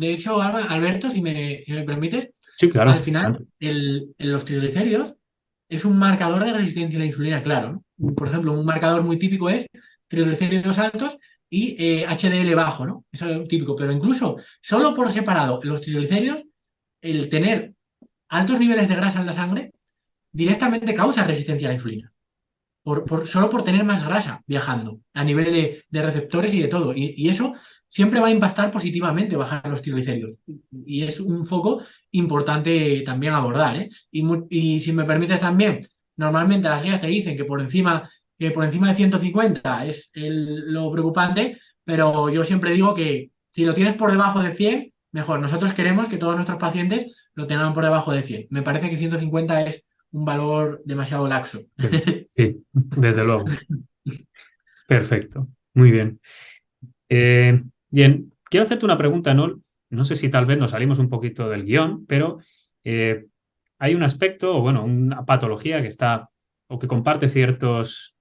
De hecho, Alberto, si me permites, Sí, al claro. final Adelante. los triglicéridos es un marcador de resistencia a la insulina, claro, ¿no? Por ejemplo, un marcador muy típico es triglicéridos altos y HDL bajo, ¿no? Eso es típico, pero incluso solo por separado los triglicéridos, el tener altos niveles de grasa en la sangre directamente causa resistencia a la insulina solo por tener más grasa viajando a nivel de receptores y de todo. Y eso siempre va a impactar positivamente bajar los triglicéridos. Y es un foco importante también abordar, ¿eh? Y si me permites también, normalmente las guías te dicen que por encima de 150 es lo preocupante, pero yo siempre digo que si lo tienes por debajo de 100 mejor. Nosotros queremos que todos nuestros pacientes lo tengan por debajo de 100. Me parece que 150 es un valor demasiado laxo. Sí, desde luego. Perfecto. Muy bien. Bien, quiero hacerte una pregunta, ¿no? No sé si tal vez nos salimos un poquito del guión, pero eh, hay un aspecto, o bueno, una patología que está o que comparte ciertos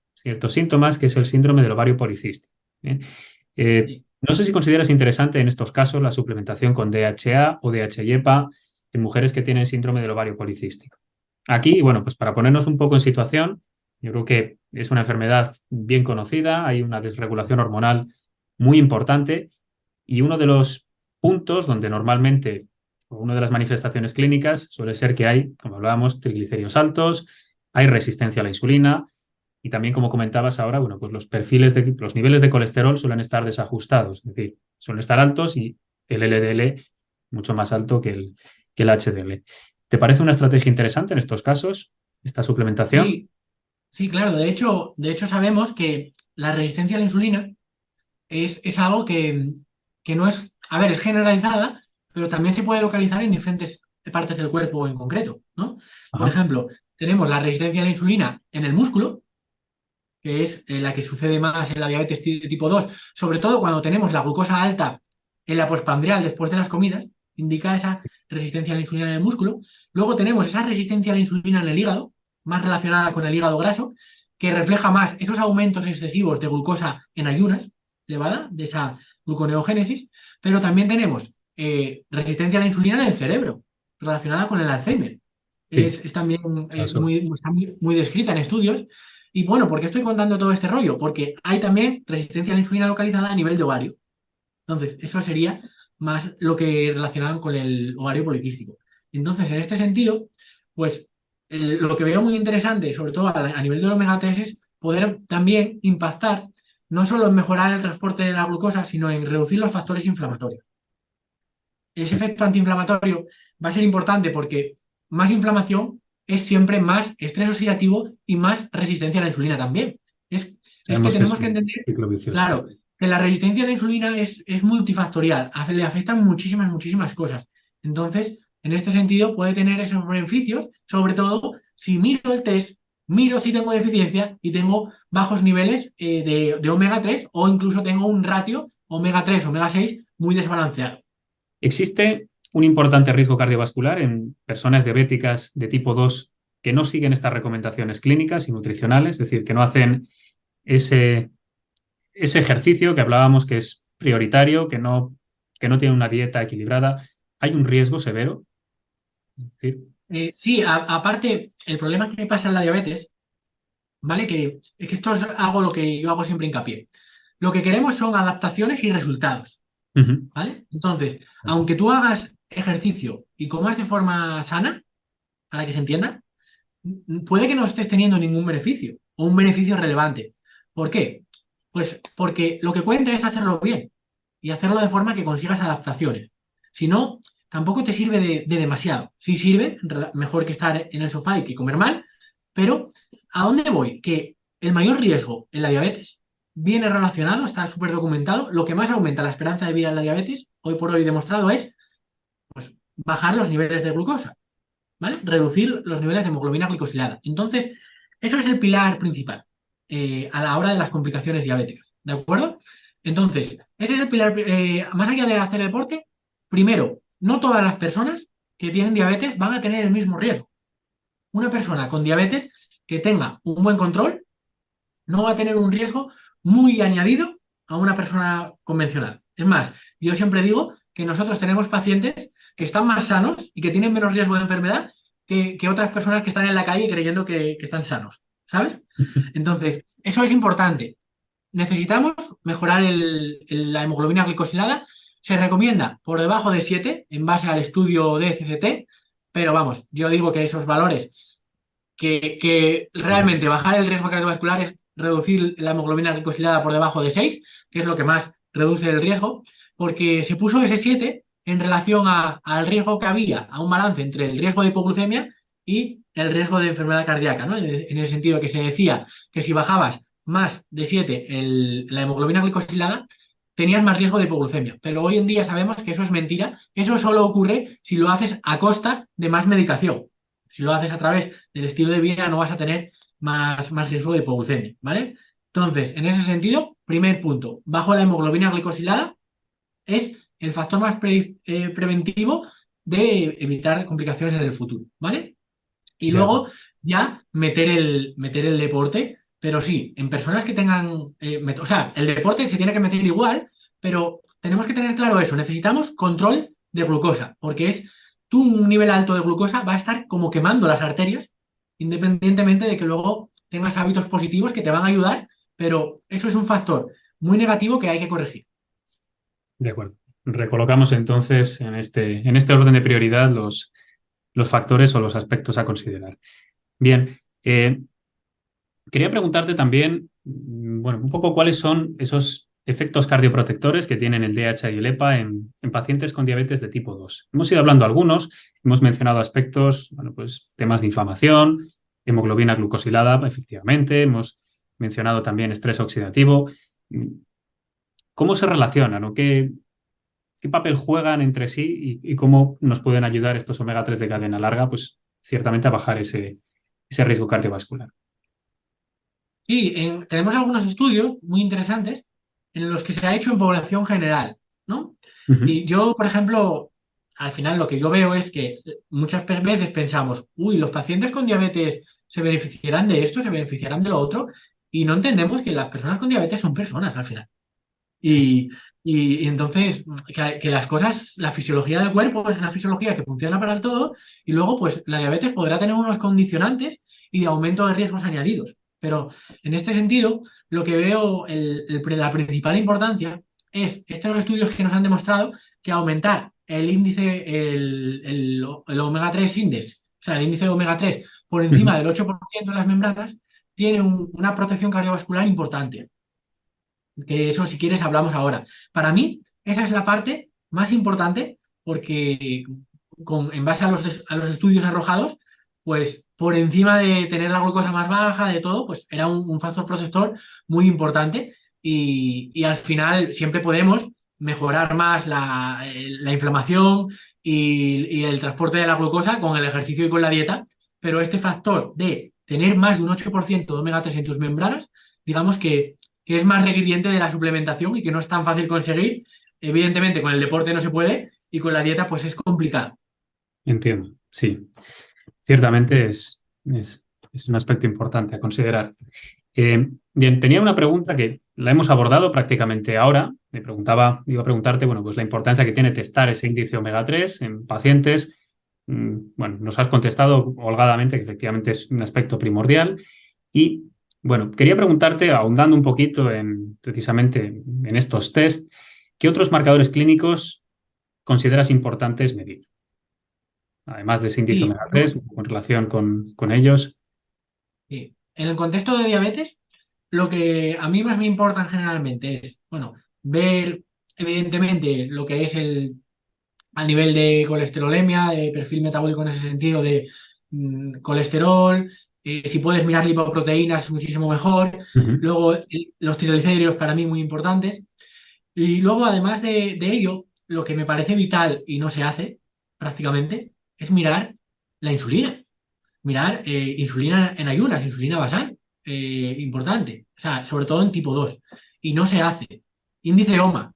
síntomas, que es el síndrome del ovario policístico. Bien. Sí. No sé si consideras interesante en estos casos la suplementación con DHA o DHIEPA en mujeres que tienen síndrome del ovario policístico. Aquí, bueno, pues para ponernos un poco en situación, yo creo que es una enfermedad bien conocida, hay una desregulación hormonal muy importante y uno de los puntos donde normalmente, o una de las manifestaciones clínicas suele ser que hay, como hablábamos, triglicéridos altos, hay resistencia a la insulina y también, como comentabas ahora, bueno, pues los niveles de colesterol suelen estar desajustados, es decir, suelen estar altos y el LDL mucho más alto que el HDL. ¿Te parece una estrategia interesante en estos casos, esta suplementación? Sí, sí, claro. De hecho sabemos que la resistencia a la insulina es algo que no es, a ver, es generalizada, pero también se puede localizar en diferentes partes del cuerpo en concreto, ¿no? Por Ajá. ejemplo, tenemos la resistencia a la insulina en el músculo, que es la que sucede más en la diabetes tipo 2, sobre todo cuando tenemos la glucosa alta en la postprandial después de las comidas, indica esa resistencia a la insulina en el músculo. Luego tenemos esa resistencia a la insulina en el hígado, más relacionada con el hígado graso, que refleja más esos aumentos excesivos de glucosa en ayunas, elevada, de esa gluconeogénesis, pero también tenemos resistencia a la insulina en el cerebro, relacionada con el Alzheimer. Sí, Es también eso. está muy descrita en estudios y bueno, ¿por qué estoy contando todo este rollo? Porque hay también resistencia a la insulina localizada a nivel de ovario. Entonces, eso sería más lo que relacionaban con el ovario poliquístico. Entonces, en este sentido, pues lo que veo muy interesante, sobre todo a nivel del omega 3, es poder también impactar no solo en mejorar el transporte de la glucosa, sino en reducir los factores inflamatorios. Ese efecto antiinflamatorio va a ser importante porque más inflamación es siempre más estrés oxidativo y más resistencia a la insulina también. Es que Sabemos que es tenemos que un entender, ciclo vicioso. claro, que la resistencia a la insulina es multifactorial, le afectan muchísimas, muchísimas cosas. Entonces, en este sentido, puede tener esos beneficios, sobre todo si miro el test, miro si tengo deficiencia y tengo bajos niveles de omega 3 o incluso tengo un ratio omega 3 omega 6 muy desbalanceado. Existe un importante riesgo cardiovascular en personas diabéticas de tipo 2 que no siguen estas recomendaciones clínicas y nutricionales, es decir, que no hacen ese, ese ejercicio que hablábamos que es prioritario, que no tienen una dieta equilibrada. Hay un riesgo severo. Es decir, Sí, aparte, el problema que me pasa en la diabetes, ¿vale? Que es que esto es algo lo que yo hago siempre hincapié. Lo que queremos son adaptaciones y resultados, ujú, ¿vale? Entonces, aunque tú hagas ejercicio y comas de forma sana, para que se entienda, puede que no estés teniendo ningún beneficio o un beneficio relevante. ¿Por qué? Pues porque lo que cuenta es hacerlo bien y hacerlo de forma que consigas adaptaciones. Si no, tampoco te sirve de demasiado. Sí sirve, mejor que estar en el sofá y que comer mal, pero ¿a dónde voy? Que el mayor riesgo en la diabetes viene relacionado, está súper documentado. Lo que más aumenta la esperanza de vida en la diabetes, hoy por hoy demostrado, es pues, bajar los niveles de glucosa. ¿Vale? Reducir los niveles de hemoglobina glicosilada. Entonces, eso es el pilar principal a la hora de las complicaciones diabéticas, ¿de acuerdo? Entonces, ese es el pilar, más allá de hacer deporte, primero, no todas las personas que tienen diabetes van a tener el mismo riesgo. Una persona con diabetes que tenga un buen control no va a tener un riesgo muy añadido a una persona convencional. Es más, yo siempre digo que nosotros tenemos pacientes que están más sanos y que tienen menos riesgo de enfermedad que otras personas que están en la calle creyendo que están sanos, ¿sabes? Entonces, eso es importante. Necesitamos mejorar la hemoglobina glicosilada. Se recomienda por debajo de 7 en base al estudio de CCT, pero vamos, yo digo que esos valores, que realmente bajar el riesgo cardiovascular es reducir la hemoglobina glicosilada por debajo de 6, que es lo que más reduce el riesgo, porque se puso ese 7 en relación al riesgo que había, a un balance entre el riesgo de hipoglucemia y el riesgo de enfermedad cardíaca, ¿no? En el sentido que se decía que si bajabas más de 7 la hemoglobina glicosilada, tenías más riesgo de hipoglucemia. Pero hoy en día sabemos que eso es mentira. Eso solo ocurre si lo haces a costa de más medicación. Si lo haces a través del estilo de vida, no vas a tener más riesgo de hipoglucemia, ¿vale? Entonces, en ese sentido, primer punto, bajo la hemoglobina glicosilada es el factor más preventivo de evitar complicaciones en el futuro, ¿vale? Y De acuerdo. luego ya meter el deporte, pero sí, en personas que tengan, o sea, el deporte se tiene que meter igual, pero tenemos que tener claro eso, necesitamos control de glucosa, porque tú un nivel alto de glucosa va a estar como quemando las arterias, independientemente de que luego tengas hábitos positivos que te van a ayudar, pero eso es un factor muy negativo que hay que corregir. De acuerdo. Recolocamos entonces en este orden de prioridad los factores o los aspectos a considerar. Bien, quería preguntarte también, bueno, un poco cuáles son esos efectos cardioprotectores que tienen el DHA y el EPA en pacientes con diabetes de tipo 2. Hemos ido hablando algunos, hemos mencionado aspectos, bueno, pues temas de inflamación, hemoglobina glucosilada, efectivamente, hemos mencionado también estrés oxidativo. ¿Cómo se relacionan o qué papel juegan entre sí y cómo nos pueden ayudar estos omega 3 de cadena larga, pues ciertamente a bajar ese riesgo cardiovascular? Sí, tenemos algunos estudios muy interesantes en los que se ha hecho en población general, ¿no? Ujú, Y yo, por ejemplo, al final lo que yo veo es que muchas veces pensamos, uy, los pacientes con diabetes se beneficiarán de esto, se beneficiarán de lo otro, y no entendemos que las personas con diabetes son personas al final. sí, Y, y entonces, que las cosas, la fisiología del cuerpo es una fisiología que funciona para el todo, y luego, pues, la diabetes podrá tener unos condicionantes y de aumento de riesgos añadidos. Pero en este sentido, lo que veo, la principal importancia es estos estudios que nos han demostrado que aumentar el índice, el omega 3 index, o sea, el índice de omega 3 por encima ujú, del 8% de las membranas, tiene una protección cardiovascular importante. Que eso, si quieres, hablamos ahora. Para mí, esa es la parte más importante porque en base a los estudios arrojados, pues por encima de tener la glucosa más baja, de todo, pues era un factor protector muy importante y al final siempre podemos mejorar más la inflamación y el transporte de la glucosa con el ejercicio y con la dieta, pero este factor de tener más de un 8% de omega 3 en tus membranas, digamos que es más requiriente de la suplementación y que no es tan fácil conseguir. Evidentemente, con el deporte no se puede y con la dieta, pues es complicado. entiendo, sí. Ciertamente es un aspecto importante a considerar. Bien, tenía una pregunta que la hemos abordado prácticamente ahora. Iba a preguntarte, bueno, pues la importancia que tiene testar ese índice omega 3 en pacientes. Bueno, nos has contestado holgadamente que efectivamente es un aspecto primordial. Y bueno, quería preguntarte, ahondando un poquito precisamente en estos test, ¿qué otros marcadores clínicos consideras importantes medir? Además de ese índice Y omega 3, en relación con ellos. sí, en el contexto de diabetes, lo que a mí más me importa generalmente es, bueno, ver evidentemente lo que es al nivel de colesterolemia, de perfil metabólico en ese sentido de colesterol, si puedes mirar lipoproteínas, muchísimo mejor. Ujú, Luego, los triglicéridos para mí muy importantes. Y luego, además de ello, lo que me parece vital y no se hace prácticamente es mirar la insulina. Mirar insulina en ayunas, insulina basal, importante. O sea, sobre todo en tipo 2. Y no se hace. Índice OMA,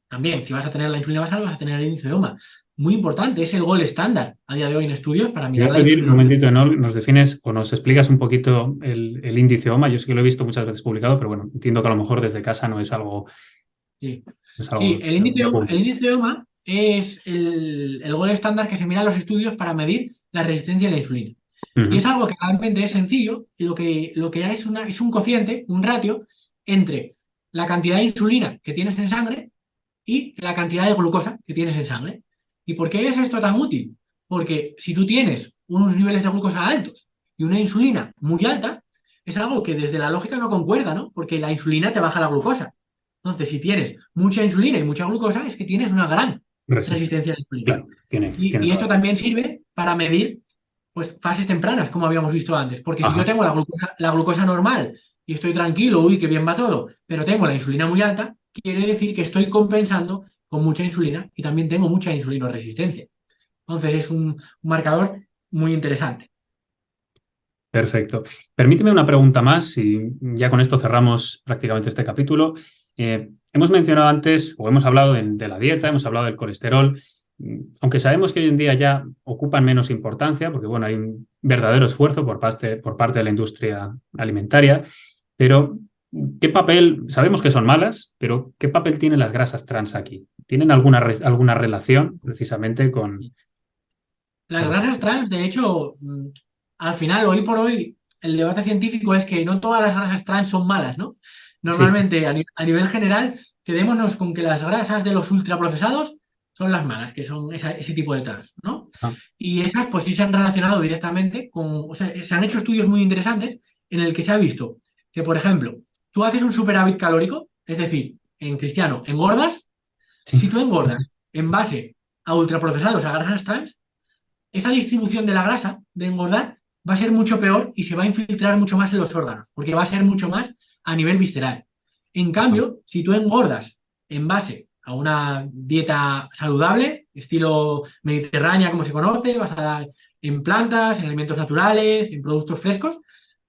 también. Si vas a tener la insulina basal, vas a tener el índice OMA. Muy importante, es el gol estándar a día de hoy en estudios para Te voy mirar a la pedir un insulina. momentito, ¿no? Nos defines o nos explicas un poquito el índice OMA. Yo sí que lo he visto muchas veces publicado, pero bueno, entiendo que a lo mejor desde casa no es algo, Sí, no es sí algo muy el común. índice OMA es el gol estándar que se mira en los estudios para medir la resistencia a la insulina. Y es Ujú. algo que realmente es sencillo y lo que es, es un cociente, un ratio, entre la cantidad de insulina que tienes en sangre y la cantidad de glucosa que tienes en sangre. ¿Y por qué es esto tan útil? Porque si tú tienes unos niveles de glucosa altos y una insulina muy alta, es algo que desde la lógica no concuerda, ¿no? Porque la insulina te baja la glucosa. Entonces, si tienes mucha insulina y mucha glucosa, es que tienes una gran Resiste. resistencia a la insulina. Claro, tiene Y toda esto la también sirve para medir pues, fases tempranas, como habíamos visto antes. Porque si yo Ajá, tengo la glucosa normal y estoy tranquilo, uy, qué bien va todo, pero tengo la insulina muy alta, quiere decir que estoy compensando con mucha insulina y también tengo mucha insulinoresistencia. Entonces es un marcador muy interesante. perfecto. Permíteme una pregunta más y ya con esto cerramos prácticamente este capítulo. Hemos mencionado antes, o hemos hablado de la dieta, hemos hablado del colesterol, aunque sabemos que hoy en día ya ocupan menos importancia, porque bueno, hay un verdadero esfuerzo por parte de la industria alimentaria, pero ¿qué papel, sabemos que son malas, pero qué papel tienen las grasas trans aquí? ¿Tienen alguna relación precisamente Las con... grasas trans, de hecho, al final, hoy por hoy, el debate científico es que no todas las grasas trans son malas, ¿no? Sí. Normalmente, a nivel general, quedémonos con que las grasas de los ultraprocesados son las malas, que son ese tipo de trans, ¿no? Ah, Y esas, pues sí se han relacionado directamente con, o sea, se han hecho estudios muy interesantes en el que se ha visto que, por ejemplo, tú haces un superávit calórico, es decir, en cristiano, engordas, sí. si tú engordas en base a ultraprocesados, a grasas trans, esa distribución de la grasa, de engordar, va a ser mucho peor y se va a infiltrar mucho más en los órganos, porque va a ser mucho más a nivel visceral. En Ajá. cambio, si tú engordas en base a una dieta saludable, estilo mediterránea como se conoce, basada en plantas, en alimentos naturales, en productos frescos,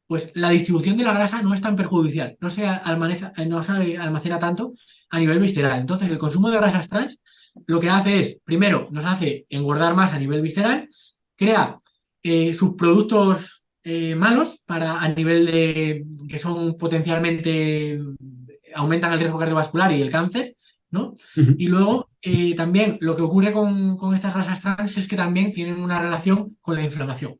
pues la distribución de la grasa no es tan perjudicial, no se almacena tanto a nivel visceral. Entonces, el consumo de grasas trans lo que hace es, primero, nos hace engordar más a nivel visceral, crea subproductos malos a nivel de que son potencialmente aumentan el riesgo cardiovascular y el cáncer, ¿no? Ujú. Y luego también lo que ocurre con estas grasas trans es que también tienen una relación con la inflamación,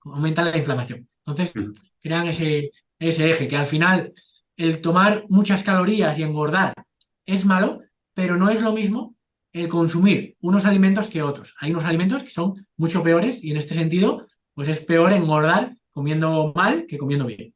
aumentan la inflamación. Entonces, Ujú. crean ese eje, que al final el tomar muchas calorías y engordar es malo, pero no es lo mismo el consumir unos alimentos que otros. Hay unos alimentos que son mucho peores y en este sentido, pues es peor engordar comiendo mal que comiendo bien.